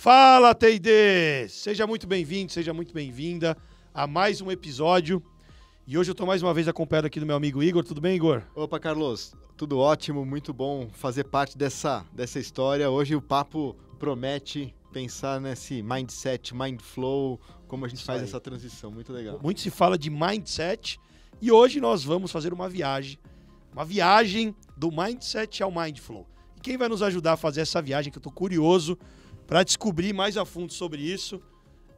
Fala, T&D! Seja muito bem-vindo, seja muito bem-vinda a mais um episódio. E hoje eu estou mais uma vez acompanhado aqui do meu amigo Igor. Tudo bem, Igor? Opa, Carlos. Tudo ótimo, muito bom fazer parte dessa história. Hoje o papo promete pensar nesse mindset, mindflow, como a gente faz essa transição. Muito legal. Muito se fala de mindset e hoje nós vamos fazer uma viagem do mindset ao mindflow. E quem vai nos ajudar a fazer essa viagem, que eu estou curioso para descobrir mais a fundo sobre isso,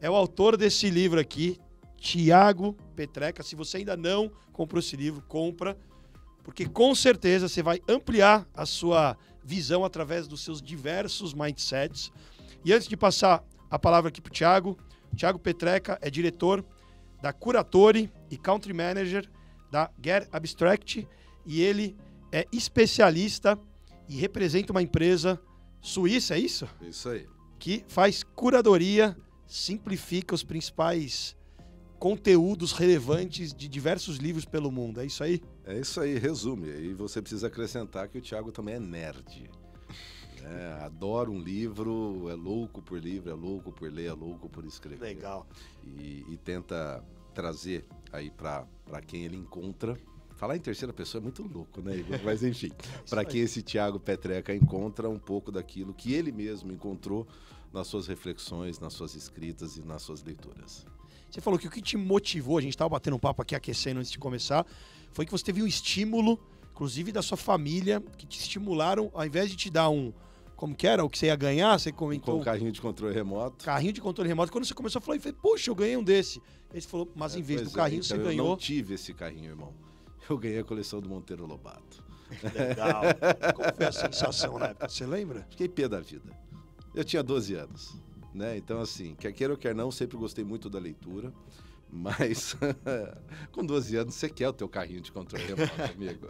é o autor desse livro aqui, Thiago Petreca. Se você ainda não comprou esse livro, compra, porque com certeza você vai ampliar a sua visão através dos seus diversos mindsets. E antes de passar a palavra aqui para o Thiago Petreca é diretor da Curatori e Country Manager da Get Abstract, e ele é especialista e representa uma empresa suíça, é isso? Isso aí. Que faz curadoria, simplifica os principais conteúdos relevantes de diversos livros pelo mundo. É isso aí? É isso aí, resume. E você precisa acrescentar que o Thiago também é nerd. Adora um livro, é louco por livro, é louco por ler, é louco por escrever. Legal. E tenta trazer aí para quem ele encontra. Falar em terceira pessoa é muito louco, né, Igor? Mas enfim, para quem esse Thiago Petreca encontra um pouco daquilo que ele mesmo encontrou nas suas reflexões, nas suas escritas e nas suas leituras. Você falou que o que te motivou, a gente estava batendo um papo aqui, aquecendo antes de começar, foi que você teve um estímulo, inclusive da sua família, que te estimularam, ao invés de te dar um... Como que era? O que você ia ganhar? Você comentou... Com o carrinho de controle remoto. Carrinho de controle remoto. Quando você começou a falar, eu falei, puxa, eu ganhei um desse. Aí você falou, mas em vez do carrinho, então você ganhou... Eu não tive esse carrinho, irmão. Eu ganhei a coleção do Monteiro Lobato. Legal. Como foi a sensação na época? Você lembra? Fiquei pé da vida. Eu tinha 12 anos, né? Então, assim, quer queira ou quer não, sempre gostei muito da leitura, mas com 12 anos você quer o teu carrinho de controle remoto, amigo.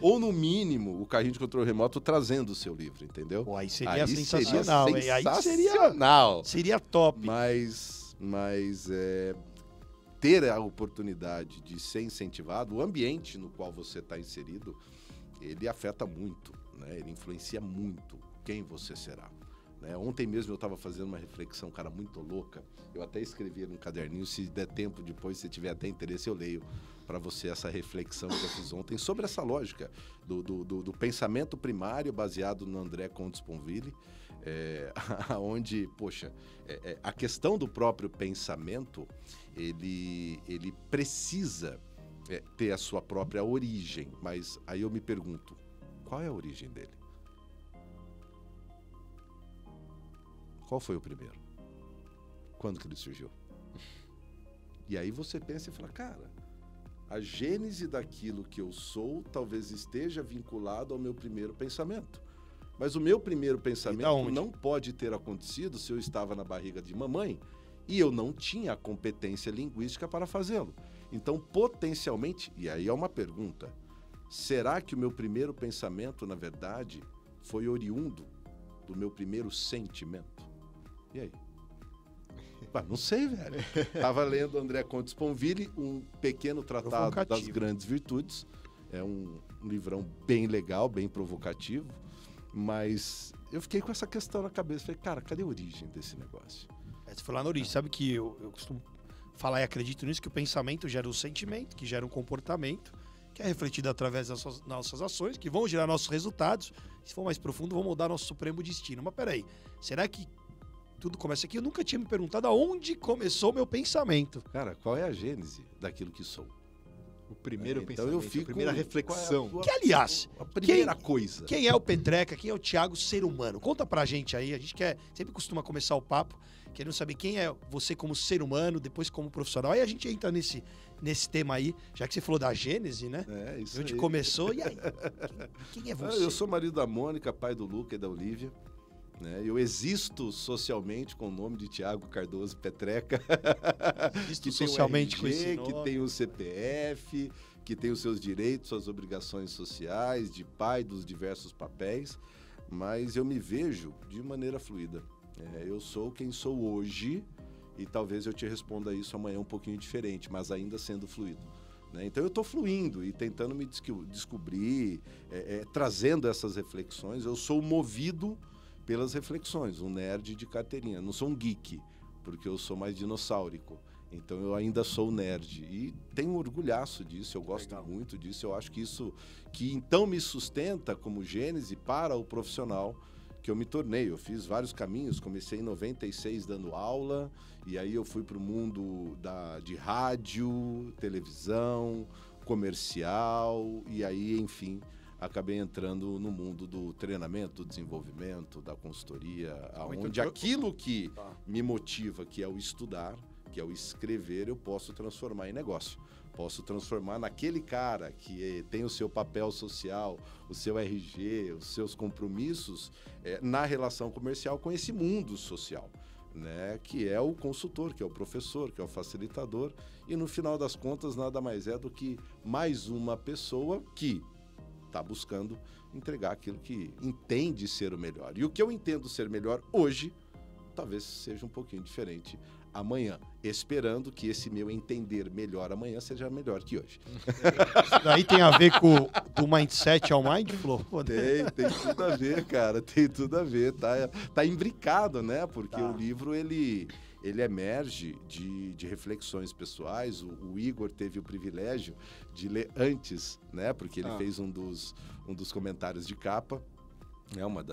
Ou, no mínimo, o carrinho de controle remoto trazendo o seu livro, entendeu? Pô, aí seria sensacional, hein? Aí seria top. Mas ter a oportunidade de ser incentivado, o ambiente no qual você está inserido, ele afeta muito, né? Ele influencia muito quem você será. Né? Ontem mesmo eu estava fazendo uma reflexão, cara, muito louca. Eu até escrevi num caderninho, se der tempo depois, se tiver até interesse, eu leio para você essa reflexão que eu fiz ontem sobre essa lógica do pensamento primário baseado no André Comte-Sponville, onde, poxa, a questão do próprio pensamento, ele precisa ter a sua própria origem, mas aí eu me pergunto, qual é a origem dele? Qual foi o primeiro? Quando que ele surgiu? E aí você pensa e fala, cara, a gênese daquilo que eu sou talvez esteja vinculado ao meu primeiro pensamento. Mas o meu primeiro pensamento não pode ter acontecido se eu estava na barriga de mamãe e eu não tinha a competência linguística para fazê-lo. Então, potencialmente, e aí é uma pergunta, será que o meu primeiro pensamento, na verdade, foi oriundo do meu primeiro sentimento? E aí? Não sei, velho. Tava lendo André Comte-Sponville, um pequeno tratado das grandes virtudes. É um livrão bem legal, bem provocativo. Mas eu fiquei com essa questão na cabeça. Falei, cara, cadê a origem desse negócio? Você foi lá na origem. Sabe que eu costumo falar e acredito nisso, que o pensamento gera um sentimento, que gera um comportamento, que é refletido através das nossas ações, que vão gerar nossos resultados. Se for mais profundo, vão mudar nosso supremo destino. Mas peraí, será que tudo começa aqui? Eu nunca tinha me perguntado aonde começou o meu pensamento. Cara, qual é a gênese daquilo que sou? O primeiro então eu fico, a primeira reflexão. Que, aliás, a primeira coisa. Quem é o Petreca? Quem é o Thiago ser humano? Conta pra gente aí. A gente sempre costuma começar o papo querendo saber quem é você como ser humano, depois como profissional. Aí a gente entra nesse tema aí, já que você falou da gênese, né? Isso onde aí. Começou, e aí? Quem é você? Eu sou marido da Mônica, pai do Luca e da Olívia. Né? Eu existo socialmente com o nome de Thiago Cardoso Petreca. Existo socialmente RG, com esse nome. Que tem o CPF, que tem os seus direitos, suas obrigações sociais, de pai dos diversos papéis, mas eu me vejo de maneira fluida. Eu sou quem sou hoje e talvez eu te responda isso amanhã um pouquinho diferente, mas ainda sendo fluido. Né? Então eu estou fluindo e tentando me descobrir, trazendo essas reflexões. Eu sou movido pelas reflexões, um nerd de carteirinha. Não sou um geek, porque eu sou mais dinossáurico. Então eu ainda sou nerd e tenho orgulhaço disso, eu gosto muito disso. Eu acho que isso que então me sustenta como gênese para o profissional que eu me tornei. Eu fiz vários caminhos, comecei em 96 dando aula, e aí eu fui para o mundo de rádio, televisão, comercial, e aí, enfim, acabei entrando no mundo do treinamento, do desenvolvimento, da consultoria, onde aquilo que me motiva, que é o estudar, que é o escrever, eu posso transformar em negócio. Posso transformar naquele cara que tem o seu papel social, o seu RG, os seus compromissos na relação comercial com esse mundo social, né? Que é o consultor, que é o professor, que é o facilitador. E no final das contas, nada mais é do que mais uma pessoa que está buscando entregar aquilo que entende ser o melhor. E o que eu entendo ser melhor hoje, talvez seja um pouquinho diferente amanhã, esperando que esse meu entender melhor amanhã seja melhor que hoje. Isso daí tem a ver com do mindset ao mindflow? Tem tudo a ver, cara, tem tudo a ver, tá imbricado, né? Porque o livro, ele emerge de reflexões pessoais. O Igor teve o privilégio de ler antes, né? Porque ele fez um dos comentários de capa, uma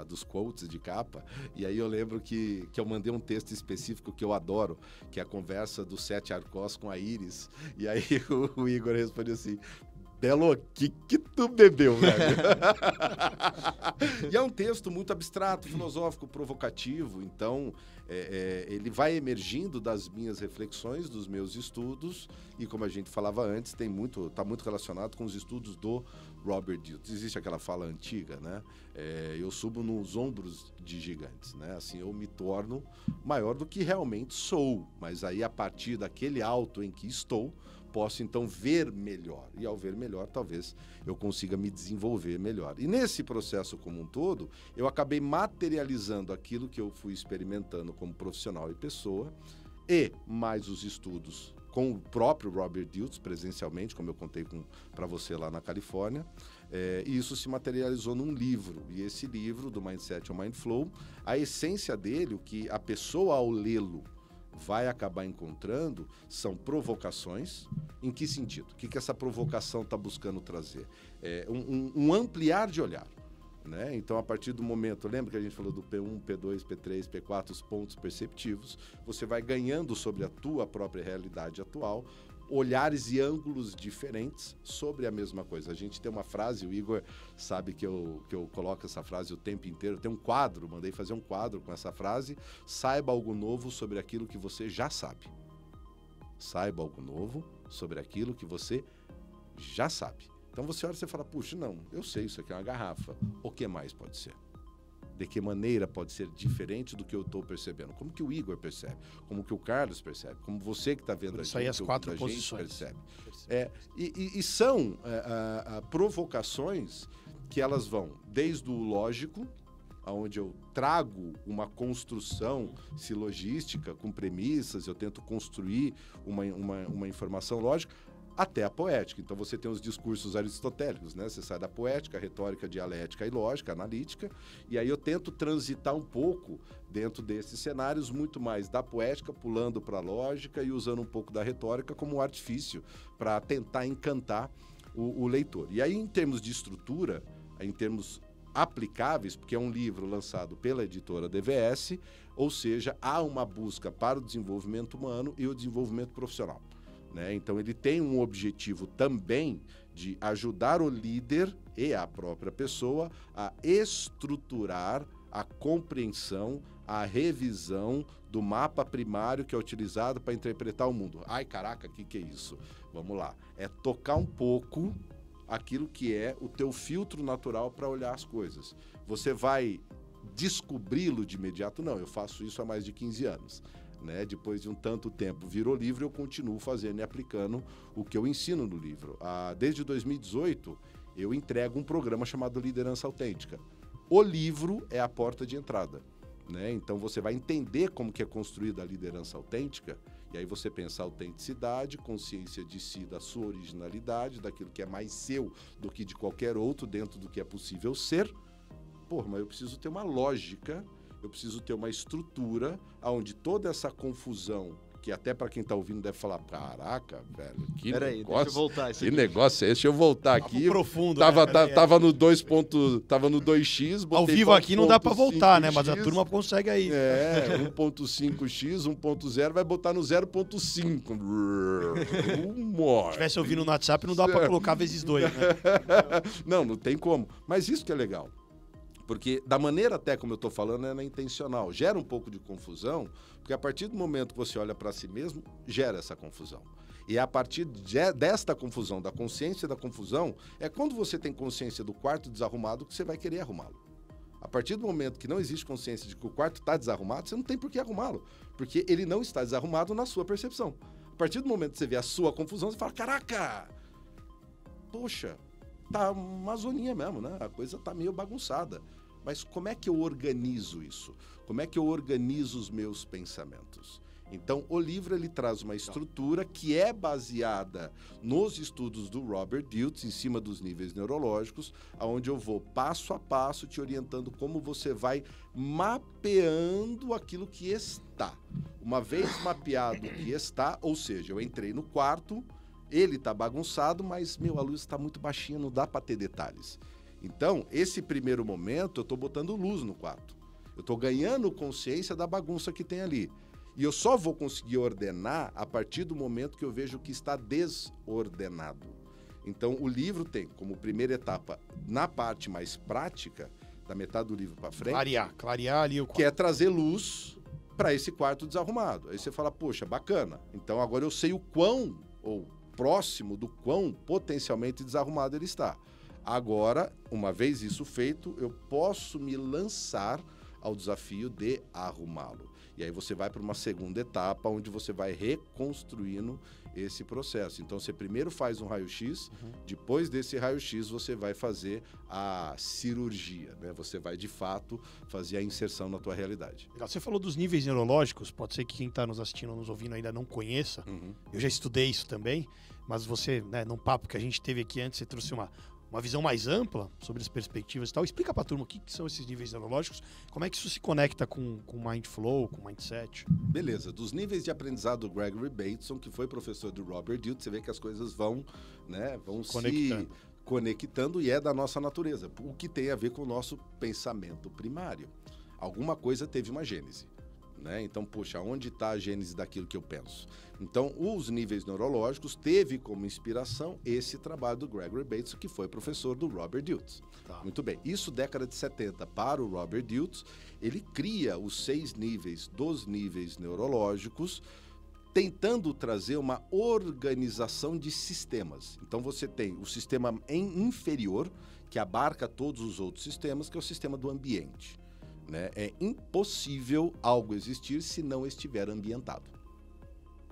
dos quotes de capa, e aí eu lembro que eu mandei um texto específico que eu adoro, que é a conversa do Sete Arcós com a Íris, e aí o Igor respondeu assim: Belo, que tu bebeu, velho? E é um texto muito abstrato, filosófico, provocativo, então ele vai emergindo das minhas reflexões, dos meus estudos, e como a gente falava antes, tá muito relacionado com os estudos do Robert Dilts. Existe aquela fala antiga, né? Eu subo nos ombros de gigantes, né? Assim, eu me torno maior do que realmente sou, mas aí a partir daquele alto em que estou, posso então ver melhor, e ao ver melhor talvez eu consiga me desenvolver melhor. E nesse processo como um todo, eu acabei materializando aquilo que eu fui experimentando como profissional e pessoa, e mais os estudos com o próprio Robert Dilts presencialmente, como eu contei para você lá na Califórnia, e isso se materializou num livro. E esse livro, do Mindset ao Mindflow, a essência dele, o que a pessoa ao lê-lo vai acabar encontrando, são provocações. Em que sentido? O que essa provocação está buscando trazer? Um ampliar de olhar, né? Então, a partir do momento, lembra que a gente falou do P1, P2, P3, P4, os pontos perceptivos, você vai ganhando sobre a tua própria realidade atual, olhares e ângulos diferentes sobre a mesma coisa. A gente tem uma frase, o Igor sabe que eu coloco essa frase o tempo inteiro, tem um quadro, mandei fazer um quadro com essa frase: saiba algo novo sobre aquilo que você já sabe. Saiba algo novo sobre aquilo que você já sabe. Então você olha e você fala: puxa, não, eu sei, isso aqui é uma garrafa. O que mais pode ser? De que maneira pode ser diferente do que eu estou percebendo? Como que o Igor percebe? Como que o Carlos percebe? Como você que está vendo isso aí, as quatro a posições gente percebe? E são provocações que elas vão desde o lógico, onde eu trago uma construção silogística com premissas, eu tento construir uma informação lógica, até a poética. Então você tem os discursos aristotélicos, né? Você sai da poética, retórica, dialética e lógica, analítica, e aí eu tento transitar um pouco dentro desses cenários, muito mais da poética, pulando para a lógica e usando um pouco da retórica como um artifício para tentar encantar o leitor. E aí, em termos de estrutura, em termos aplicáveis, porque é um livro lançado pela editora DVS, ou seja, há uma busca para o desenvolvimento humano e o desenvolvimento profissional, né? Então ele tem um objetivo também de ajudar o líder e a própria pessoa a estruturar a compreensão, a revisão do mapa primário que é utilizado para interpretar o mundo. Ai, caraca, o que é isso? Vamos lá. É tocar um pouco aquilo que é o teu filtro natural para olhar as coisas. Você vai descobri-lo de imediato? Não, eu faço isso há mais de 15 anos. Né? Depois de um tanto tempo virou livro, eu continuo fazendo e aplicando o que eu ensino no livro. Desde 2018, eu entrego um programa chamado Liderança Autêntica. O livro é a porta de entrada, né? Então você vai entender como que é construída a liderança autêntica, e aí você pensa autenticidade, consciência de si, da sua originalidade, daquilo que é mais seu do que de qualquer outro, dentro do que é possível ser, porra, mas eu preciso ter uma lógica, eu preciso ter uma estrutura onde toda essa confusão, que até para quem tá ouvindo deve falar, caraca, velho, que Peraí, negócio, deixa eu voltar. que negócio é esse? Deixa eu voltar aqui. Profundo, Tava, né? tava no 2x, Ao vivo aqui não dá pra voltar, né? Mas a turma consegue aí. 1.5x, 1.0, vai botar no 0.5. Se tivesse ouvindo no WhatsApp, não dá pra colocar vezes 2, né? Não tem como. Mas isso que é legal. Porque da maneira até como eu estou falando, é intencional. Gera um pouco de confusão, porque a partir do momento que você olha para si mesmo, gera essa confusão. E é a partir desta confusão, da consciência da confusão, é quando você tem consciência do quarto desarrumado que você vai querer arrumá-lo. A partir do momento que não existe consciência de que o quarto está desarrumado, você não tem por que arrumá-lo, porque ele não está desarrumado na sua percepção. A partir do momento que você vê a sua confusão, você fala, caraca, poxa, tá uma zoninha mesmo, né? A coisa tá meio bagunçada. Mas como é que eu organizo isso? Como é que eu organizo os meus pensamentos? Então, o livro ele traz uma estrutura que é baseada nos estudos do Robert Dilts, em cima dos níveis neurológicos, onde eu vou passo a passo te orientando como você vai mapeando aquilo que está. Uma vez mapeado o que está, ou seja, eu entrei no quarto, ele está bagunçado, mas, a luz está muito baixinha, não dá para ter detalhes. Então, esse primeiro momento, eu estou botando luz no quarto. Eu estou ganhando consciência da bagunça que tem ali. E eu só vou conseguir ordenar a partir do momento que eu vejo que está desordenado. Então, o livro tem como primeira etapa, na parte mais prática, da metade do livro para frente... Clarear ali o quarto. Que é trazer luz para esse quarto desarrumado. Aí você fala, poxa, bacana. Então, agora eu sei o quão, ou próximo do quão potencialmente desarrumado ele está. Agora, uma vez isso feito, eu posso me lançar ao desafio de arrumá-lo. E aí você vai para uma segunda etapa, onde você vai reconstruindo esse processo. Então, você primeiro faz um raio-x, depois desse raio-x você vai fazer a cirurgia, né? Você vai, de fato, fazer a inserção na tua realidade. Legal. Você falou dos níveis neurológicos, pode ser que quem está nos assistindo ou nos ouvindo ainda não conheça. Eu já estudei isso também, mas você, né, num papo que a gente teve aqui antes, você trouxe uma visão mais ampla sobre as perspectivas e tal. Explica para a turma o que são esses níveis neurológicos, como é que isso se conecta com Mindflow, com Mindset. Beleza, dos níveis de aprendizado do Gregory Bateson, que foi professor do Robert Dilts, você vê que as coisas vão se conectando e é da nossa natureza, o que tem a ver com o nosso pensamento primário. Alguma coisa teve uma gênese. Né? Então, poxa, onde está a gênese daquilo que eu penso? Então, os níveis neurológicos teve como inspiração esse trabalho do Gregory Bateson, que foi professor do Robert Dilts. Tá. Muito bem. Isso, década de 70, para o Robert Dilts, ele cria os 6 níveis dos níveis neurológicos, tentando trazer uma organização de sistemas. Então, você tem o sistema inferior, que abarca todos os outros sistemas, que é o sistema do ambiente. Né? É impossível algo existir se não estiver ambientado.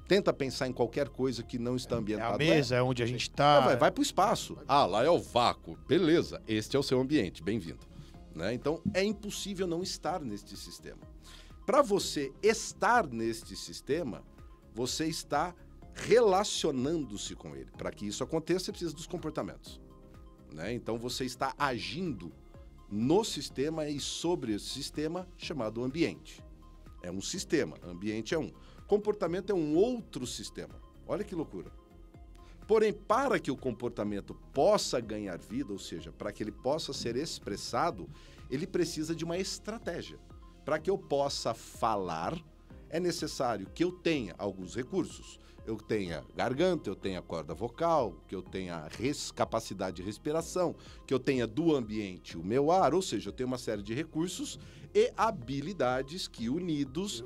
Tenta pensar em qualquer coisa que não está ambientada. É a mesa, é onde a gente está. Vai para o espaço. Ah, lá é o vácuo. Beleza, este é o seu ambiente. Bem-vindo. Né? Então, é impossível não estar neste sistema. Para você estar neste sistema, você está relacionando-se com ele. Para que isso aconteça, você precisa dos comportamentos. Né? Então, você está agindo no sistema e sobre esse sistema chamado ambiente. É um sistema, ambiente é um. Comportamento é um outro sistema. Olha que loucura. Porém, para que o comportamento possa ganhar vida, ou seja, para que ele possa ser expressado, ele precisa de uma estratégia. Para que eu possa falar, é necessário que eu tenha alguns recursos. Eu tenha garganta, eu tenha corda vocal, que eu tenha capacidade de respiração, que eu tenha do ambiente o meu ar, ou seja, eu tenho uma série de recursos e habilidades que, unidos,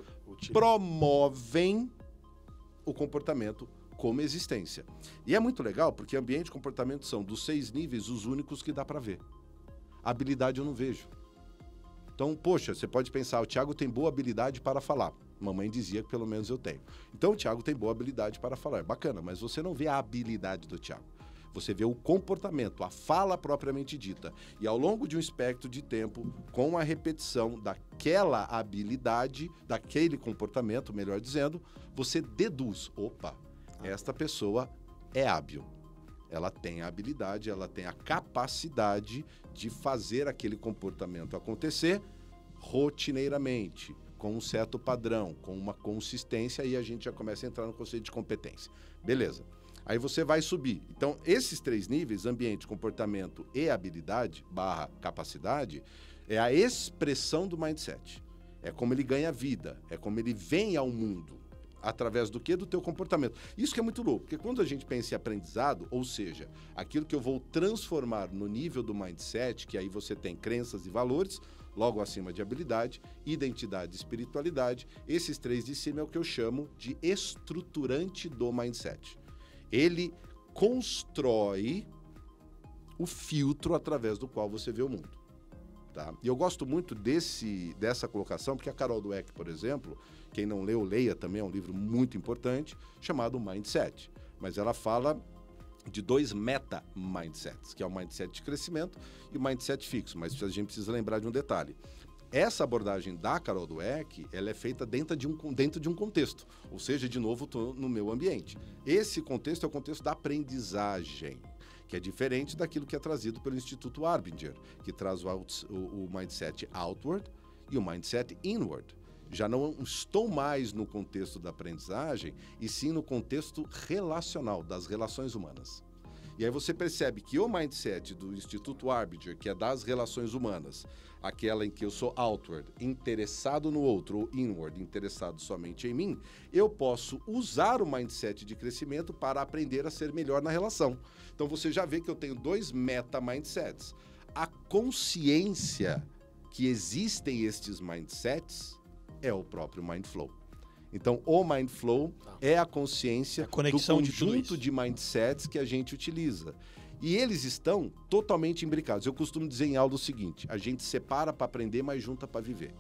promovem o comportamento como existência. E é muito legal, porque ambiente e comportamento são, dos 6 níveis, os únicos que dá para ver. Habilidade eu não vejo. Então, poxa, você pode pensar, o Thiago tem boa habilidade para falar. Mamãe dizia que pelo menos eu tenho. Então, o Thiago tem boa habilidade para falar. Bacana, mas você não vê a habilidade do Thiago. Você vê o comportamento, a fala propriamente dita. E ao longo de um espectro de tempo, com a repetição daquela habilidade, daquele comportamento, melhor dizendo, você deduz, opa, esta pessoa é hábil. Ela tem a habilidade, ela tem a capacidade de fazer aquele comportamento acontecer rotineiramente, com um certo padrão, com uma consistência, e a gente já começa a entrar no conceito de competência. Beleza. Aí você vai subir. Então, esses 3 níveis, ambiente, comportamento e habilidade, / capacidade, é a expressão do mindset. É como ele ganha vida, é como ele vem ao mundo. Através do quê? Do teu comportamento. Isso que é muito louco, porque quando a gente pensa em aprendizado, ou seja, aquilo que eu vou transformar no nível do mindset, que aí você tem crenças e valores, logo acima de habilidade, identidade e espiritualidade, esses 3 de cima é o que eu chamo de estruturante do mindset. Ele constrói o filtro através do qual você vê o mundo. Tá? E eu gosto muito dessa colocação, porque a Carol Dweck, por exemplo, quem não leu, leia também, é um livro muito importante, chamado Mindset. Mas ela fala de 2 meta-mindsets, que é o mindset de crescimento e o mindset fixo. Mas a gente precisa lembrar de um detalhe. Essa abordagem da Carol Dweck, ela é feita dentro de um contexto. Ou seja, de novo, estou no meu ambiente. Esse contexto é o contexto da aprendizagem, que é diferente daquilo que é trazido pelo Instituto Arbinger, que traz o mindset outward e o mindset inward. Já não estou mais no contexto da aprendizagem, e sim no contexto relacional, das relações humanas. E aí você percebe que o mindset do Instituto Arbinger, que é das relações humanas, aquela em que eu sou outward, interessado no outro, ou inward, interessado somente em mim, eu posso usar o mindset de crescimento para aprender a ser melhor na relação. Então você já vê que eu tenho 2 meta-mindsets. A consciência que existem estes mindsets é o próprio Mindflow. Então, o Mindflow é a consciência do conjunto de mindsets que a gente utiliza. E eles estão totalmente imbricados. Eu costumo dizer em aula o seguinte: a gente separa para aprender, mas junta para viver.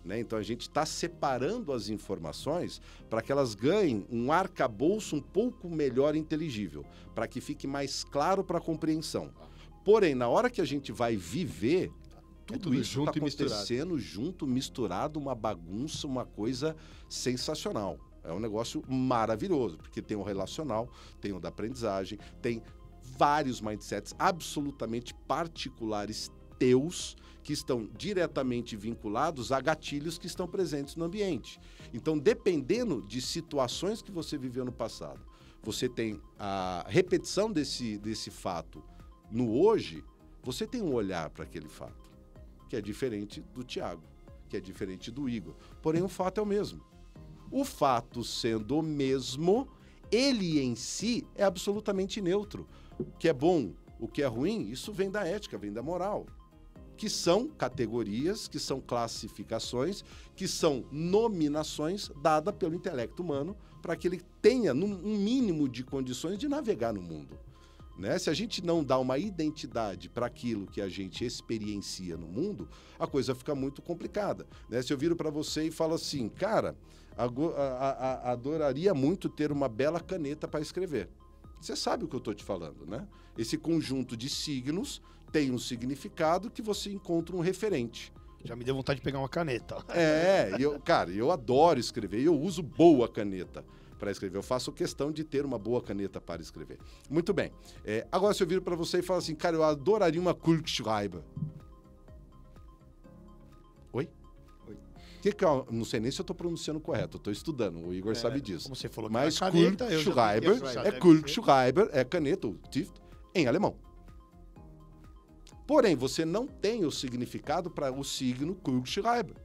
Né? Então, a gente está separando as informações para que elas ganhem um arcabouço um pouco melhor inteligível, para que fique mais claro para a compreensão. Porém, na hora que a gente vai viver, tudo isso está acontecendo junto, misturado, uma bagunça, uma coisa sensacional. É um negócio maravilhoso, porque tem o relacional, tem o da aprendizagem, tem vários mindsets absolutamente particulares teus, que estão diretamente vinculados a gatilhos que estão presentes no ambiente. Então, dependendo de situações que você viveu no passado, você tem a repetição desse fato no hoje, você tem um olhar para aquele fato, que é diferente do Thiago, que é diferente do Igor. Porém, o fato é o mesmo. O fato sendo o mesmo, ele em si é absolutamente neutro. O que é bom, o que é ruim, isso vem da ética, vem da moral. Que são categorias, que são classificações, que são nominações dadas pelo intelecto humano para que ele tenha um mínimo de condições de navegar no mundo. Né? Se a gente não dá uma identidade para aquilo que a gente experiencia no mundo, a coisa fica muito complicada. Né? Se eu viro para você e falo assim, cara, adoraria muito ter uma bela caneta para escrever. Você sabe o que eu estou te falando, né? Esse conjunto de signos tem um significado que você encontra um referente. Já me deu vontade de pegar uma caneta. Eu adoro escrever e eu uso boa caneta para escrever. Eu faço questão de ter uma boa caneta para escrever. Muito bem. Agora, se eu viro para você e falo assim, cara, eu adoraria uma Kurzschreiber. Oi? Não sei nem se eu estou pronunciando correto, eu estou estudando, o Igor sabe disso. Como você falou que mas caneta, Kurzschreiber é caneta, o Stift, em alemão. Porém, você não tem o significado para o signo Kurzschreiber.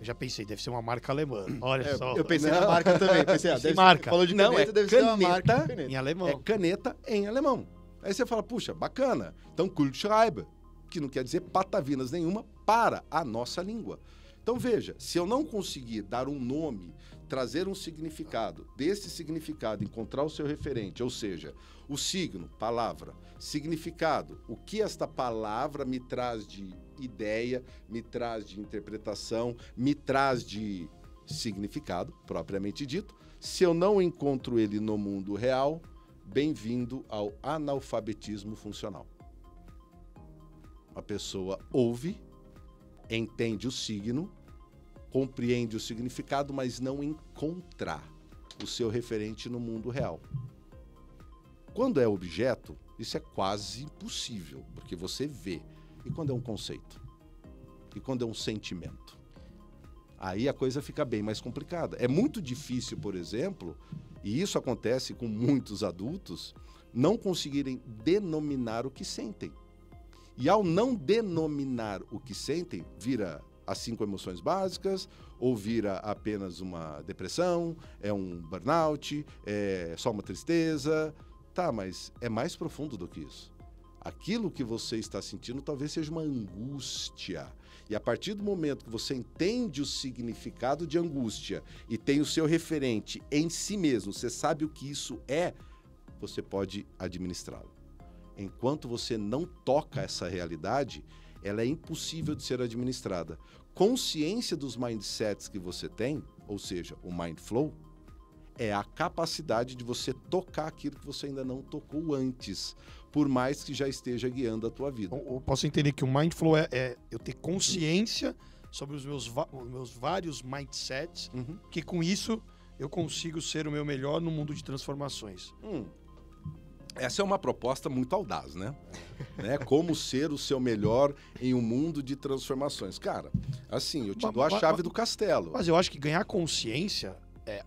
Eu já pensei, deve ser uma marca alemã. Olha só. Eu pensei na marca também. Pensei, marca. Falou de caneta, deve ser uma marca em alemão. É caneta em alemão. Aí você fala, puxa, bacana. Então, Kurzschreiber, que não quer dizer patavinas nenhuma para a nossa língua. Então, veja, se eu não conseguir dar um nome, trazer um significado, desse significado encontrar o seu referente, ou seja, o signo, palavra, significado, o que esta palavra me traz de ideia, me traz de interpretação, me traz de significado, propriamente dito, se eu não encontro ele no mundo real, bem-vindo ao analfabetismo funcional. A pessoa ouve, entende o signo, compreende o significado, mas não encontrar o seu referente no mundo real. Quando é objeto, isso é quase impossível, porque você vê. E quando é um conceito? E quando é um sentimento? Aí a coisa fica bem mais complicada. É muito difícil, por exemplo, e isso acontece com muitos adultos, não conseguirem denominar o que sentem. E ao não denominar o que sentem, vira as 5 emoções básicas, ou vira apenas uma depressão, é um burnout, é só uma tristeza. Tá, mas é mais profundo do que isso. Aquilo que você está sentindo talvez seja uma angústia. E a partir do momento que você entende o significado de angústia e tem o seu referente em si mesmo, você sabe o que isso é, você pode administrá-lo. Enquanto você não toca essa realidade, ela é impossível de ser administrada. Consciência dos mindsets que você tem, ou seja, o Mind Flow, é a capacidade de você tocar aquilo que você ainda não tocou antes, por mais que já esteja guiando a tua vida. Eu posso entender que o Mindflow é eu ter consciência sobre os meus vários mindsets, que com isso eu consigo ser o meu melhor no mundo de transformações. Essa é uma proposta muito audaz, né? Como ser o seu melhor em um mundo de transformações. Cara, assim, eu te dou a chave do castelo. Mas eu acho que ganhar consciência,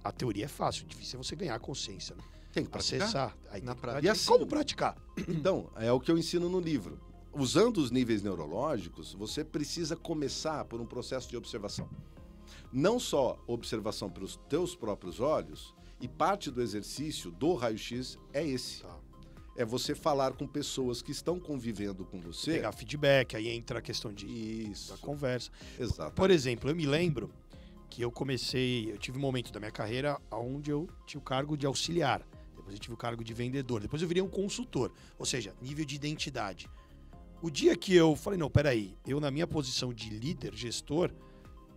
a teoria é fácil, difícil é você ganhar consciência, né? Tem que praticar. Acessar. Aí Na prática. E assim, como praticar? Então, é o que eu ensino no livro. Usando os níveis neurológicos, você precisa começar por um processo de observação. Não só observação pelos teus próprios olhos, e parte do exercício do raio-x é esse. Tá. É você falar com pessoas que estão convivendo com você. Pegar feedback, aí entra a questão da Isso. conversa. Exato. Por exemplo, eu me lembro que eu tive um momento da minha carreira onde eu tinha o cargo de auxiliar. Depois eu tive o cargo de vendedor. Depois eu virei um consultor. Ou seja, nível de identidade. O dia que eu falei, não, peraí, eu na minha posição de líder, gestor,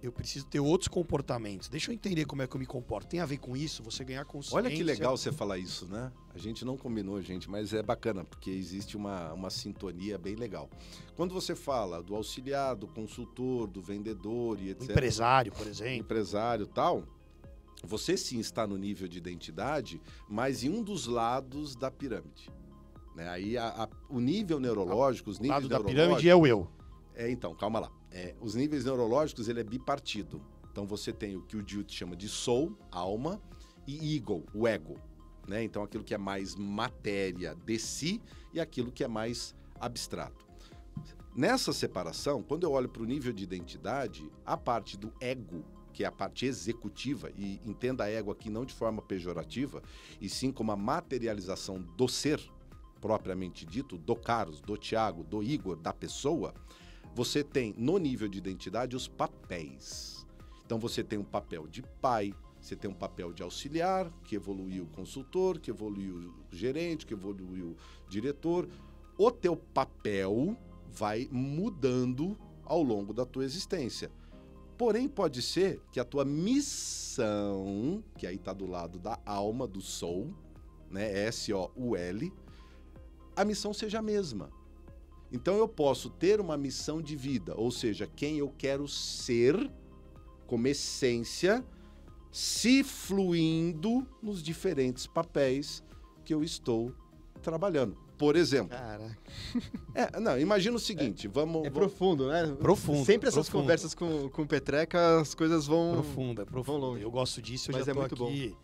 eu preciso ter outros comportamentos. Deixa eu entender como é que eu me comporto. Tem a ver com isso, você ganhar consciência. Olha que legal você falar isso, né? A gente não combinou, gente, mas é bacana, porque existe uma sintonia bem legal. Quando você fala do auxiliar, do consultor, do vendedor e etc. O empresário, por exemplo. Empresário e tal, você sim está no nível de identidade, mas em um dos lados da pirâmide. Né? Aí o nível neurológico, os níveis lado da neurológicos... pirâmide é o eu. Então, calma lá. Os níveis neurológicos, ele é bipartido. Então, você tem o que o Jung chama de soul, alma, e ego, o ego. Né? Então, aquilo que é mais matéria de si e aquilo que é mais abstrato. Nessa separação, quando eu olho para o nível de identidade, a parte do ego, que é a parte executiva, e entenda ego aqui não de forma pejorativa, e sim como a materialização do ser, propriamente dito, do Carlos, do Tiago, do Igor, da pessoa, você tem no nível de identidade os papéis. Então você tem um papel de pai, você tem um papel de auxiliar, que evoluiu consultor, que evoluiu gerente, que evoluiu diretor. O teu papel vai mudando ao longo da tua existência. Porém, pode ser que a tua missão, que aí está do lado da alma, do soul, né, S-O-U-L, a missão seja a mesma. Então eu posso ter uma missão de vida, ou seja, quem eu quero ser como essência, se fluindo nos diferentes papéis que eu estou trabalhando. Por exemplo. Caraca. Imagina o seguinte, vamos... profundo, né? Profundo. Sempre essas profundo. conversas com o Petreca, as coisas vão... Profunda. Vão longe. Eu gosto disso, eu Mas já é tô muito aqui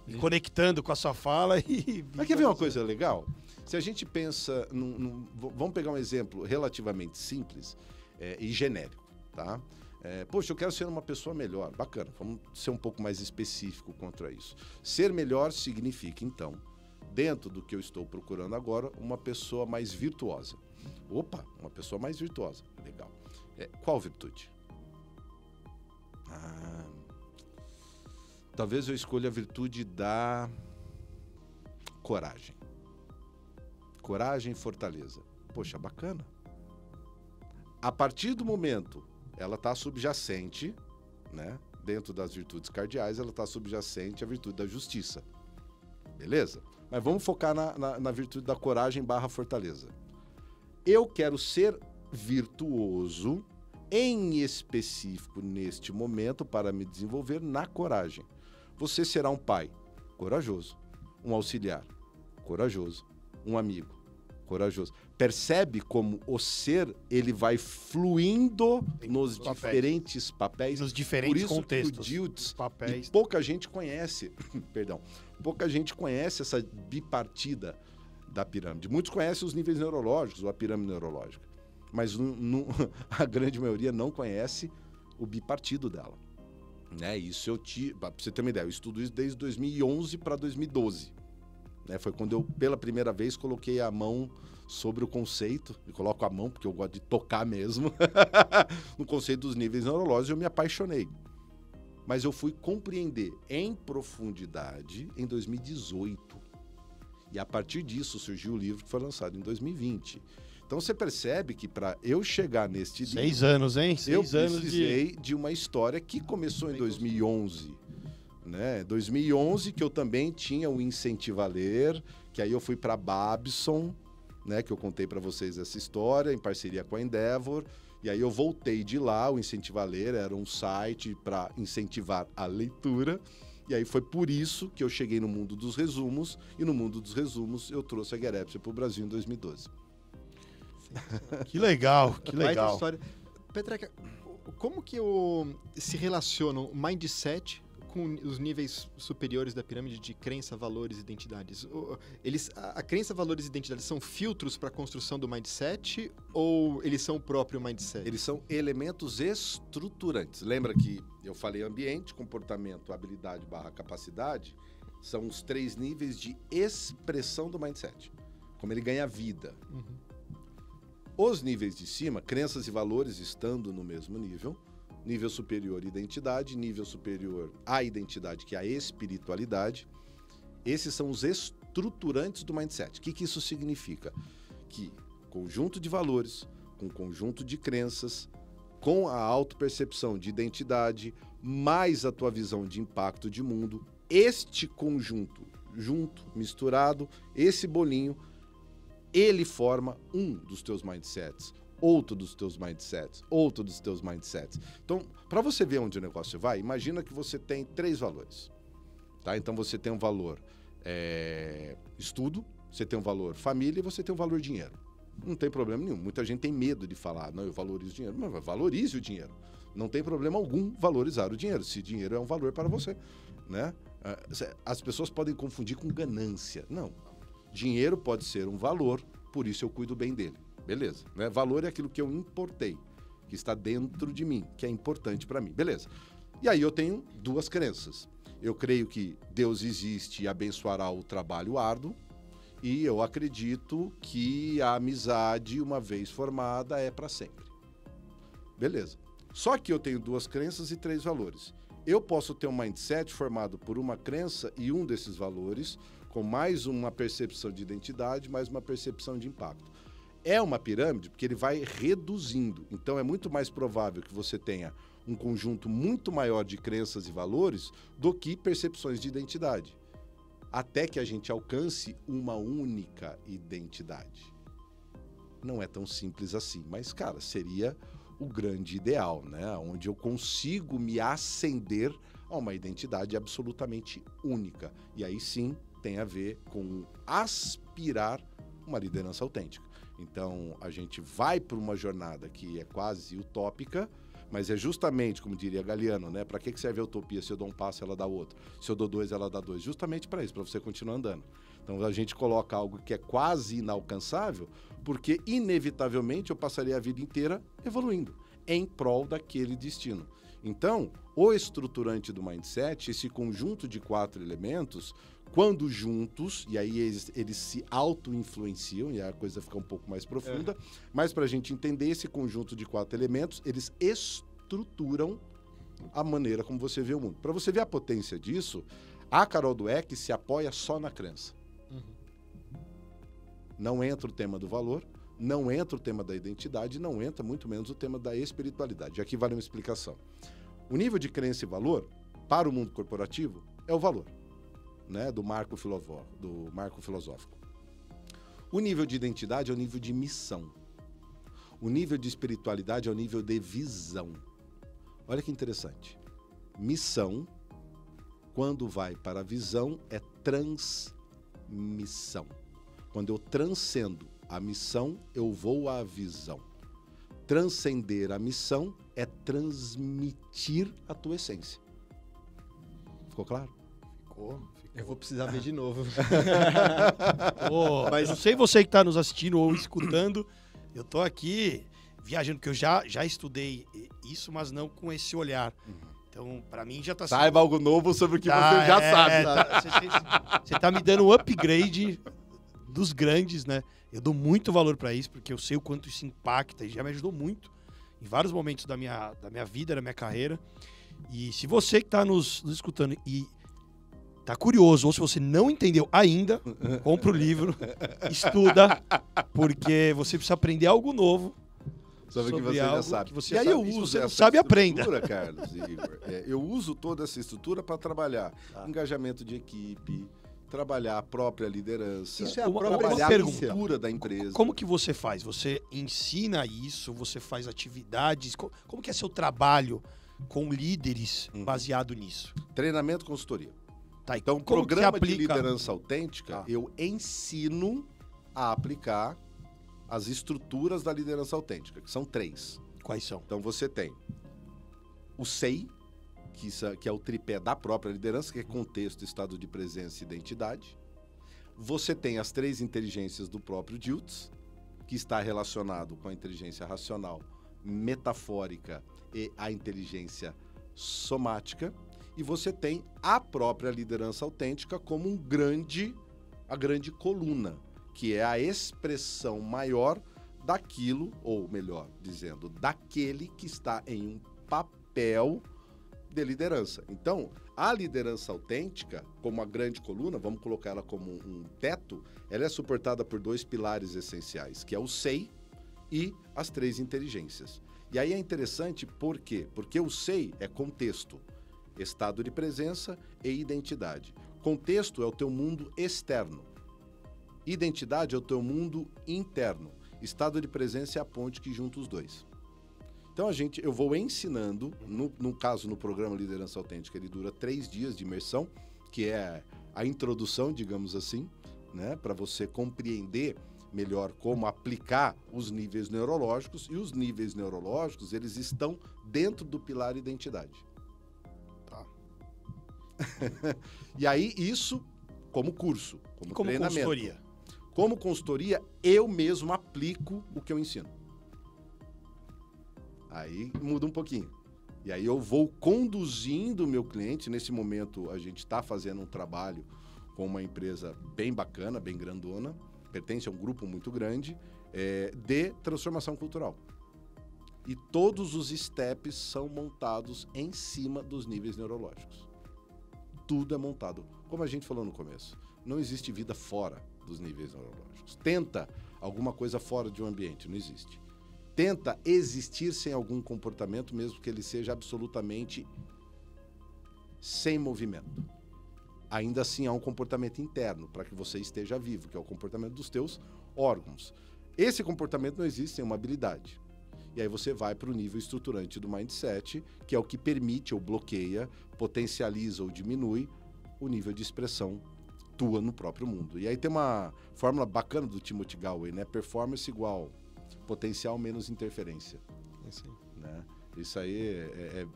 me conectando com a sua fala e... Mas quer ver uma coisa legal? Se a gente pensa... vamos pegar um exemplo relativamente simples e genérico, tá? Poxa, eu quero ser uma pessoa melhor. Bacana, vamos ser um pouco mais específico contra isso. Ser melhor significa, então, dentro do que eu estou procurando agora, uma pessoa mais virtuosa. Opa, uma pessoa mais virtuosa. Legal. Qual virtude? Talvez eu escolha a virtude da coragem. Coragem e fortaleza. Poxa, bacana. A partir do momento, ela está subjacente, né? Dentro das virtudes cardeais, ela está subjacente à virtude da justiça. Beleza? Mas vamos focar na virtude da coragem / fortaleza. Eu quero ser virtuoso, em específico neste momento, para me desenvolver na coragem. Você será um pai corajoso, um auxiliar corajoso. Um amigo, corajoso. Percebe como o ser, ele vai fluindo nos diferentes papéis. Nos diferentes contextos. Por isso que o Diltz, papéis. e pouca gente conhece, perdão, pouca gente conhece essa bipartida da pirâmide. Muitos conhecem os níveis neurológicos, ou a pirâmide neurológica, mas a grande maioria não conhece o bipartido dela. Né? Isso para você ter uma ideia, eu estudo isso desde 2011 para 2012. Né? Foi quando eu, pela primeira vez, coloquei a mão sobre o conceito, e coloco a mão porque eu gosto de tocar mesmo, no conceito dos níveis neurológicos, eu me apaixonei. Mas eu fui compreender em profundidade em 2018. E a partir disso surgiu o livro que foi lançado em 2020. Então você percebe que para eu chegar neste livro... 6 anos, hein? Eu precisei de uma história que começou em 2011. Né? 2011, que eu também tinha o Incentiva a Ler, que aí eu fui para Babson, né? Que eu contei para vocês essa história, em parceria com a Endeavor. E aí eu voltei de lá, o Incentiva a Ler era um site para incentivar a leitura. E aí foi por isso que eu cheguei no mundo dos resumos, e no mundo dos resumos eu trouxe a Guerepsia para o Brasil em 2012. Que legal, que legal. História. Petreca, como que se relaciona o mindset com os níveis superiores da pirâmide de crença, valores e identidades? A crença, valores e identidades são filtros para a construção do mindset ou eles são o próprio mindset? Eles são elementos estruturantes. Lembra que eu falei ambiente, comportamento, habilidade / capacidade? São os 3 níveis de expressão do mindset. Como ele ganha vida. Uhum. Os níveis de cima, crenças e valores estando no mesmo nível. Nível superior, identidade. Nível superior, a identidade, que é a espiritualidade. Esses são os estruturantes do mindset. O que isso significa? Que conjunto de valores, com conjunto de crenças, com a autopercepção de identidade, mais a tua visão de impacto de mundo, este conjunto, junto, misturado, esse bolinho, ele forma um dos teus mindsets, outro dos teus mindsets, outro dos teus mindsets. Então, para você ver onde o negócio vai, imagina que você tem 3 valores. Tá? Então, você tem um valor estudo, você tem um valor família e você tem um valor dinheiro. Não tem problema nenhum. Muita gente tem medo de falar, não, eu valorizo o dinheiro. Mas valorize o dinheiro. Não tem problema algum valorizar o dinheiro, se dinheiro é um valor para você. Né? As pessoas podem confundir com ganância. Não. Dinheiro pode ser um valor, por isso eu cuido bem dele. Beleza. Né? Valor é aquilo que eu importei, que está dentro de mim, que é importante para mim. Beleza. E aí eu tenho 2 crenças. Eu creio que Deus existe e abençoará o trabalho árduo, e eu acredito que a amizade, uma vez formada, é para sempre. Beleza. Só que eu tenho 2 crenças e 3 valores. Eu posso ter um mindset formado por uma crença e um desses valores, com mais uma percepção de identidade, mais uma percepção de impacto. É uma pirâmide porque ele vai reduzindo. Então é muito mais provável que você tenha um conjunto muito maior de crenças e valores do que percepções de identidade. Até que a gente alcance uma única identidade. Não é tão simples assim, mas, cara, seria o grande ideal, né? Onde eu consigo me ascender a uma identidade absolutamente única. E aí sim tem a ver com aspirar uma liderança autêntica. Então, a gente vai para uma jornada que é quase utópica, mas é justamente, como diria Galeano, né? Para que serve a utopia? Se eu dou um passo, ela dá outro. Se eu dou 2, ela dá 2. Justamente para isso, para você continuar andando. Então, a gente coloca algo que é quase inalcançável, porque, inevitavelmente, eu passaria a vida inteira evoluindo em prol daquele destino. Então, o estruturante do mindset, esse conjunto de 4 elementos, quando juntos, e aí eles se auto-influenciam, e a coisa fica um pouco mais profunda, mas para a gente entender esse conjunto de 4 elementos, eles estruturam a maneira como você vê o mundo. Para você ver a potência disso, a Carol Dweck se apoia só na crença. Não entra o tema do valor, não entra o tema da identidade, não entra muito menos o tema da espiritualidade. Aqui vale uma explicação. O nível de crença e valor, para o mundo corporativo, é o valor, né, do marco filosófico. O nível de identidade é o nível de missão. O nível de espiritualidade é o nível de visão. Olha que interessante. Missão, quando vai para a visão, é transcendente. missão. Quando eu transcendo a missão, eu vou à visão. Transcender a missão é transmitir a tua essência. Ficou claro? Ficou. Eu vou precisar ver de novo. Mas não sei você que está nos assistindo ou escutando, eu tô aqui viajando, porque eu já estudei isso, mas não com esse olhar. Então, para mim já tá... Saiba algo novo sobre o que você já sabe. Você tá me dando um upgrade dos grandes, né? Eu dou muito valor para isso, porque eu sei o quanto isso impacta e já me ajudou muito em vários momentos da minha vida, da minha carreira. E se você que tá nos escutando e tá curioso, ou se você não entendeu ainda, compra o livro, estuda, porque você precisa aprender algo novo. Sobre o que você já sabe. E aí eu uso, essa sabe, aprenda. Carlos e Igor. Eu uso toda essa estrutura para trabalhar engajamento de equipe, trabalhar a própria liderança, isso é a trabalhar própria a cultura da empresa. Como que você faz? Você ensina isso? Você faz atividades? Como que é seu trabalho com líderes baseado nisso? Treinamento, consultoria. Tá, então, programa de liderança autêntica, eu ensino a aplicar as estruturas da liderança autêntica, que são 3. Quais são? Então, você tem o SEI, que é o tripé da própria liderança, que é contexto, estado de presença e identidade. Você tem as 3 inteligências do próprio Diltz, que está relacionado com a inteligência racional, metafórica e a inteligência somática. E você tem a própria liderança autêntica como a grande coluna, que é a expressão maior daquilo, ou melhor dizendo, daquele que está em um papel de liderança. Então, a liderança autêntica, como a grande coluna, vamos colocar ela como um teto, ela é suportada por 2 pilares essenciais, que é o SEI e as 3 inteligências. E aí é interessante por quê? Porque o SEI é contexto, estado de presença e identidade. Contexto é o teu mundo externo. Identidade é o teu mundo interno. Estado de presença é a ponte que junta os 2. Então, eu vou ensinando, no caso, no programa Liderança Autêntica, ele dura 3 dias de imersão, que é a introdução, digamos assim, né, para você compreender melhor como aplicar os níveis neurológicos, e os níveis neurológicos, eles estão dentro do pilar identidade. Tá. E aí, isso como curso, como treinamento. Consultoria? Como consultoria, eu mesmo aplico o que eu ensino. Aí muda um pouquinho. E aí eu vou conduzindo o meu cliente. Nesse momento, a gente está fazendo um trabalho com uma empresa bem bacana, bem grandona, pertence a um grupo muito grande, de transformação cultural. E todos os steps são montados em cima dos níveis neurológicos. Tudo é montado. Como a gente falou no começo, não existe vida fora dos níveis neurológicos. Tenta alguma coisa fora de um ambiente, não existe. Tenta existir sem algum comportamento, mesmo que ele seja absolutamente sem movimento. Ainda assim há um comportamento interno para que você esteja vivo, que é o comportamento dos teus órgãos. Esse comportamento não existe sem uma habilidade. E aí você vai para o nível estruturante do mindset, que é o que permite ou bloqueia, potencializa ou diminui o nível de expressão tua no próprio mundo. E aí tem uma fórmula bacana do Timothy Galway, né? Performance igual potencial menos interferência. Né? Isso aí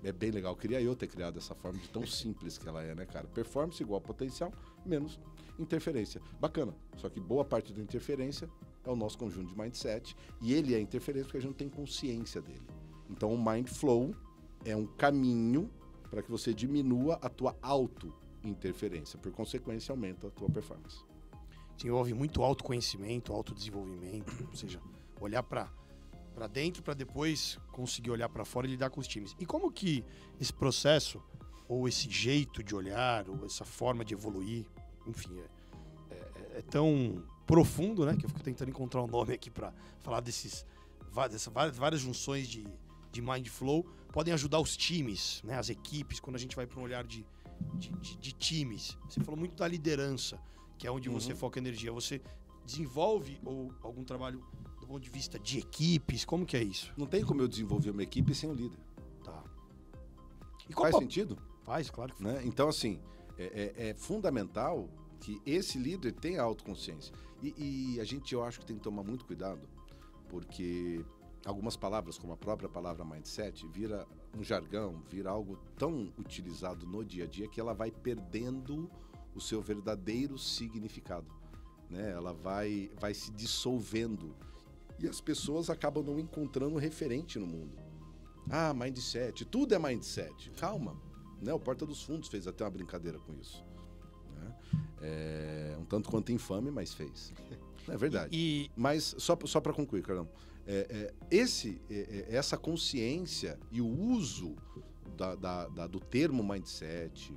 é bem legal. Queria eu ter criado essa forma de tão simples que ela é, né, cara? Performance igual potencial menos interferência. Bacana. Só que boa parte da interferência é o nosso conjunto de mindset, e ele é interferência porque a gente não tem consciência dele. Então o Mind Flow é um caminho para que você diminua a tua auto-interferência. Por consequência, aumenta a tua performance. Desenvolve muito autoconhecimento, autodesenvolvimento, ou seja, olhar para dentro para depois conseguir olhar para fora e lidar com os times. E como que esse processo, ou esse jeito de olhar, ou essa forma de evoluir, enfim, é tão profundo, né, que eu fico tentando encontrar um nome aqui para falar dessas várias junções de Mind Flow, podem ajudar os times, né, as equipes, quando a gente vai para um olhar de times. Você falou muito da liderança, que é onde você foca a energia. Você desenvolve algum trabalho do ponto de vista de equipes? Como que é isso? Não tem como eu desenvolver uma equipe sem um líder. Tá. E faz sentido? Faz, claro que faz. Né? Então, assim, é fundamental que esse líder tem a autoconsciência. E eu acho que tem que tomar muito cuidado, porque algumas palavras, como a própria palavra mindset, vira um jargão, vira algo tão utilizado no dia a dia que ela vai perdendo o seu verdadeiro significado, né? Ela vai se dissolvendo e as pessoas acabam não encontrando referente no mundo. Ah, mindset, tudo é mindset. Calma, né? O Porta dos Fundos fez até uma brincadeira com isso, né? Um tanto quanto infame, mas fez. É verdade. Mas só para concluir, Carlão, essa consciência e o uso do termo mindset,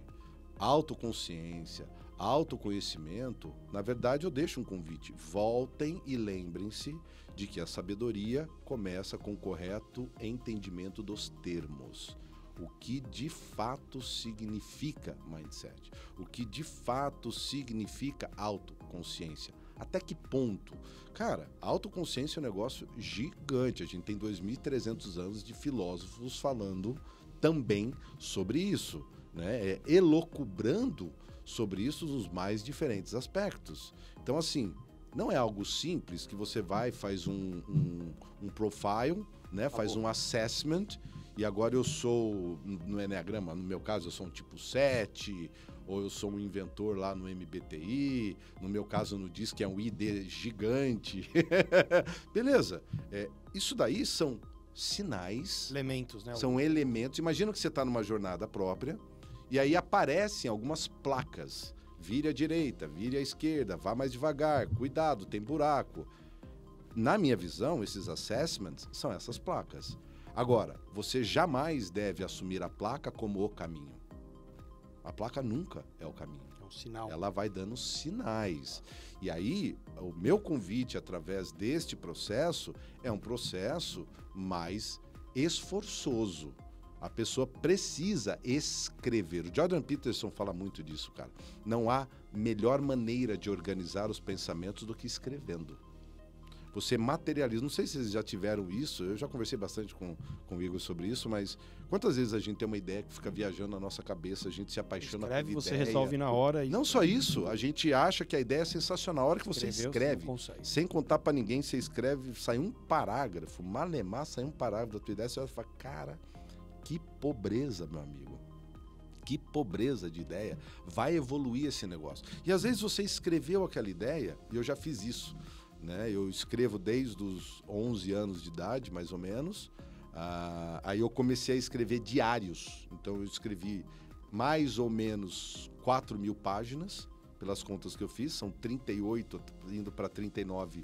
autoconsciência, autoconhecimento, na verdade eu deixo um convite. Voltem e lembrem-se de que a sabedoria começa com o correto entendimento dos termos. O que de fato significa mindset? O que de fato significa autoconsciência? Até que ponto? Cara, a autoconsciência é um negócio gigante. A gente tem 2.300 anos de filósofos falando também sobre isso, né? Elucubrando sobre isso nos mais diferentes aspectos. Então, assim, não é algo simples que você vai, faz um profile, né? Faz um assessment, e agora eu sou, no Enneagrama, no meu caso, eu sou um tipo 7, ou eu sou um inventor lá no MBTI, no meu caso no DISC, que é um ID gigante. Beleza. Isso daí são sinais. Elementos, né? São elementos. Imagina que você está numa jornada própria, e aí aparecem algumas placas. Vire à direita, vire à esquerda, vá mais devagar, cuidado, tem buraco. Na minha visão, esses assessments são essas placas. Agora, você jamais deve assumir a placa como o caminho. A placa nunca é o caminho. É um sinal. Ela vai dando sinais. E aí, o meu convite através deste processo é um processo mais esforçoso. A pessoa precisa escrever. O Jordan Peterson fala muito disso, cara. Não há melhor maneira de organizar os pensamentos do que escrevendo. Você materializa. Não sei se vocês já tiveram isso, eu já conversei bastante com o Igor sobre isso, mas quantas vezes a gente tem uma ideia que fica viajando na nossa cabeça, a gente se apaixona pela ideia. Você resolve na hora. Não só isso, a gente acha que a ideia é sensacional. A hora que você escreve, sem contar pra ninguém, você escreve, sai um parágrafo, malemar, sai um parágrafo da tua ideia, você olha e fala, cara, que pobreza, meu amigo. Que pobreza de ideia. Vai evoluir esse negócio. E às vezes você escreveu aquela ideia, e eu já fiz isso, né? Eu escrevo desde os 11 anos de idade, mais ou menos. Aí eu comecei a escrever diários. Então eu escrevi mais ou menos 4.000 páginas, pelas contas que eu fiz. São 38, indo para 39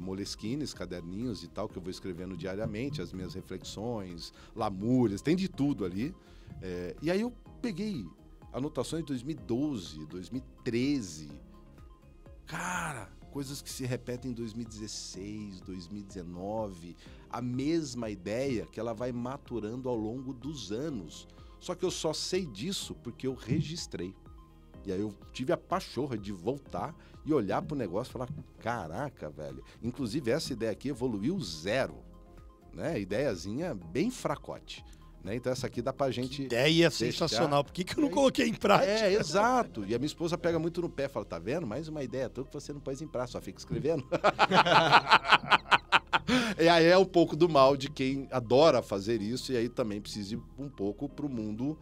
moleskines, caderninhos e tal, que eu vou escrevendo diariamente, as minhas reflexões, lamúrias, tem de tudo ali. E aí eu peguei anotações de 2012, 2013. Cara, coisas que se repetem em 2016, 2019, a mesma ideia que ela vai maturando ao longo dos anos. Só que eu só sei disso porque eu registrei. E aí eu tive a pachorra de voltar e olhar pro negócio e falar, caraca, velho. Inclusive essa ideia aqui evoluiu 0, né? Ideiazinha bem fracote. Né? Então essa aqui dá pra gente... Que ideia sensacional, por que eu não coloquei em prática? Exato. E a minha esposa pega muito no pé, fala, tá vendo? Mais uma ideia tua que você não pôs em prática, só fica escrevendo. E aí é um pouco do mal de quem adora fazer isso, e aí também precisa ir um pouco pro mundo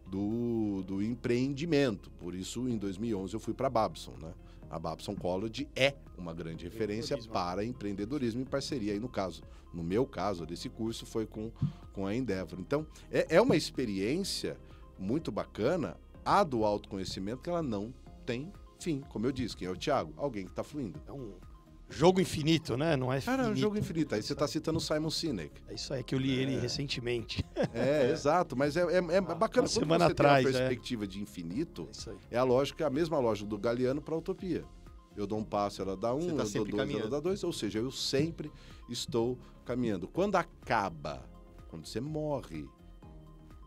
do empreendimento. Por isso, em 2011, eu fui para a Babson, né? A Babson College é uma grande referência para empreendedorismo em parceria. Aí no meu caso, desse curso, foi com a Endeavor. Então, é uma experiência muito bacana, a do autoconhecimento, que ela não tem fim. Como eu disse, quem é o Thiago? Alguém que está fluindo. É um jogo infinito, né? Não é finito. Cara, é um jogo infinito. Aí você está citando o Simon Sinek. É isso aí, que eu li ele recentemente. Exato. Mas é bacana. Quando semana você atrás, tem uma perspectiva de infinito, isso aí. é a mesma lógica do Galeano para a Utopia. Eu dou um passo, ela dá um, eu dou dois, ela dá dois. Ou seja, eu sempre estou caminhando. Quando acaba, quando você morre,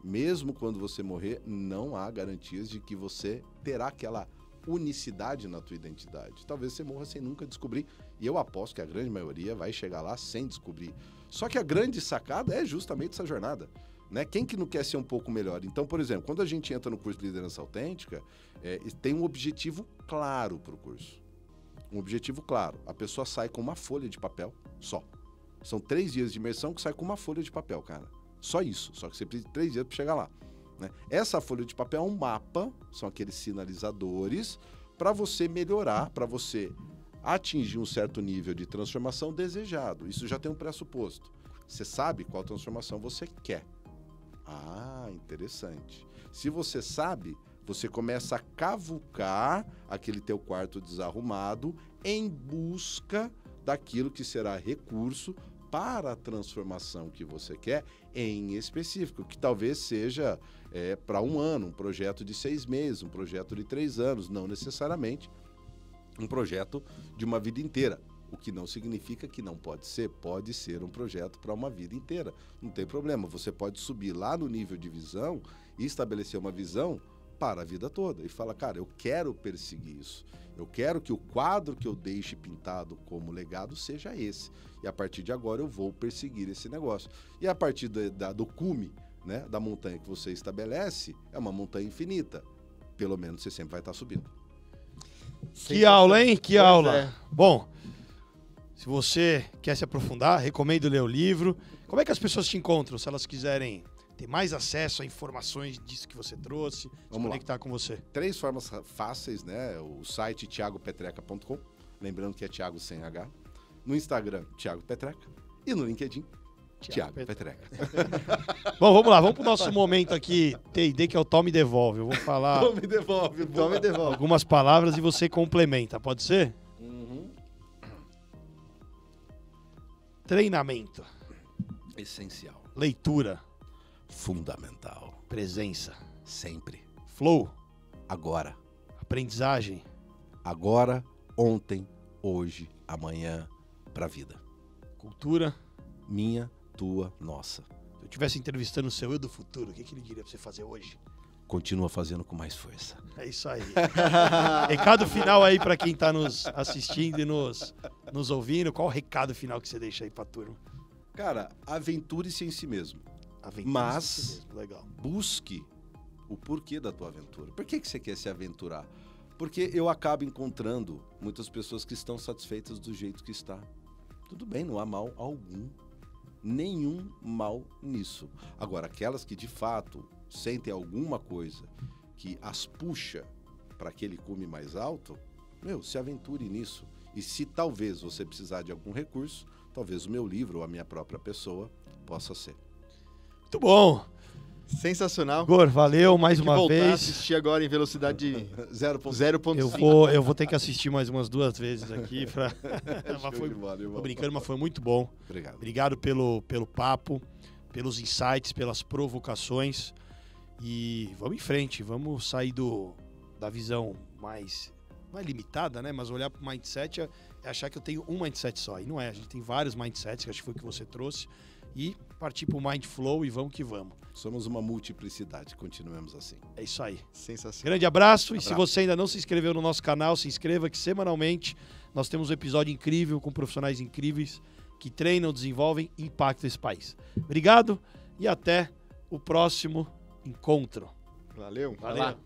mesmo quando você morrer, não há garantias de que você terá aquela unicidade na tua identidade. Talvez você morra sem nunca descobrir, e eu aposto que a grande maioria vai chegar lá sem descobrir. Só que a grande sacada é justamente essa jornada. Né? Quem que não quer ser um pouco melhor? Então, por exemplo, quando a gente entra no curso de liderança autêntica, tem um objetivo claro para o curso. Um objetivo claro. A pessoa sai com uma folha de papel só. São 3 dias de imersão que sai com uma folha de papel, cara. Só isso. Só que você precisa de 3 dias para chegar lá. Né? Essa folha de papel é um mapa, são aqueles sinalizadores para você melhorar, para você atingir um certo nível de transformação desejado. Isso já tem um pressuposto. Você sabe qual transformação você quer. Ah, interessante. Se você sabe, você começa a cavucar aquele teu quarto desarrumado em busca daquilo que será recurso para a transformação que você quer em específico, que talvez seja para um ano, um projeto de 6 meses, um projeto de 3 anos, não necessariamente um projeto de uma vida inteira. O que não significa que não pode ser um projeto para uma vida inteira. Não tem problema, você pode subir lá no nível de visão e estabelecer uma visão para a vida toda. E fala, cara, eu quero perseguir isso. Eu quero que o quadro que eu deixe pintado como legado seja esse. E a partir de agora eu vou perseguir esse negócio. E a partir do cume, né, da montanha que você estabelece, é uma montanha infinita. Pelo menos você sempre vai estar subindo. Que aula, hein? Que aula. É. Bom, se você quer se aprofundar, recomendo ler o livro. Como é que as pessoas te encontram, se elas quiserem ter mais acesso a informações disso que você trouxe, se conectar com você? 3 formas fáceis, né? O site thiagopetreca.com, lembrando que é Thiago sem H. No Instagram, Thiago Petreca. E no LinkedIn, Thiago Petreca. Bom, vamos lá, vamos pro nosso momento aqui, T&D, que é o Tome Devolve. Eu vou falar Tome devolve. Tome devolve. algumas palavras e você complementa, pode ser? Uhum. Treinamento, Essencial. leitura, Fundamental. presença, Sempre. flow, Agora. aprendizagem, Agora, ontem, hoje, amanhã, pra vida. cultura. Minha, tua, nossa. Se eu estivesse entrevistando o seu eu do futuro, o que ele diria pra você fazer hoje? Continua fazendo com mais força. É isso aí. Recado final aí pra quem tá nos assistindo e nos ouvindo. Qual o recado final que você deixa aí pra turma? Cara, aventure-se em si mesmo. Aventura. Mas- Legal. Busque o porquê da tua aventura. Por que você quer se aventurar? Porque eu acabo encontrando muitas pessoas que estão satisfeitas do jeito que está. Tudo bem, não há mal algum. Nenhum mal nisso. Agora, aquelas que de fato sentem alguma coisa que as puxa para aquele cume mais alto, se aventure nisso. E se talvez você precisar de algum recurso, talvez o meu livro ou a minha própria pessoa possa ser. Muito bom. Sensacional. Igor, valeu mais Tem que uma voltar a vez. assistir agora em velocidade 0.5. Eu vou ter que assistir mais umas 2 vezes aqui. Tô brincando, mas foi muito bom. Obrigado. Obrigado pelo papo, pelos insights, pelas provocações. E vamos em frente, vamos sair da visão mais limitada, né? Mas olhar para o mindset é achar que eu tenho um mindset só. E não é, a gente tem vários mindsets, que acho que foi o que você trouxe. E partir para o Mind Flow e vamos que vamos. Somos uma multiplicidade, continuemos assim. É isso aí. sensacional. Grande abraço. E se você ainda não se inscreveu no nosso canal, se inscreva, que semanalmente nós temos um episódio incrível com profissionais incríveis que treinam, desenvolvem e impactam esse país. Obrigado e até o próximo encontro. Valeu. Valeu.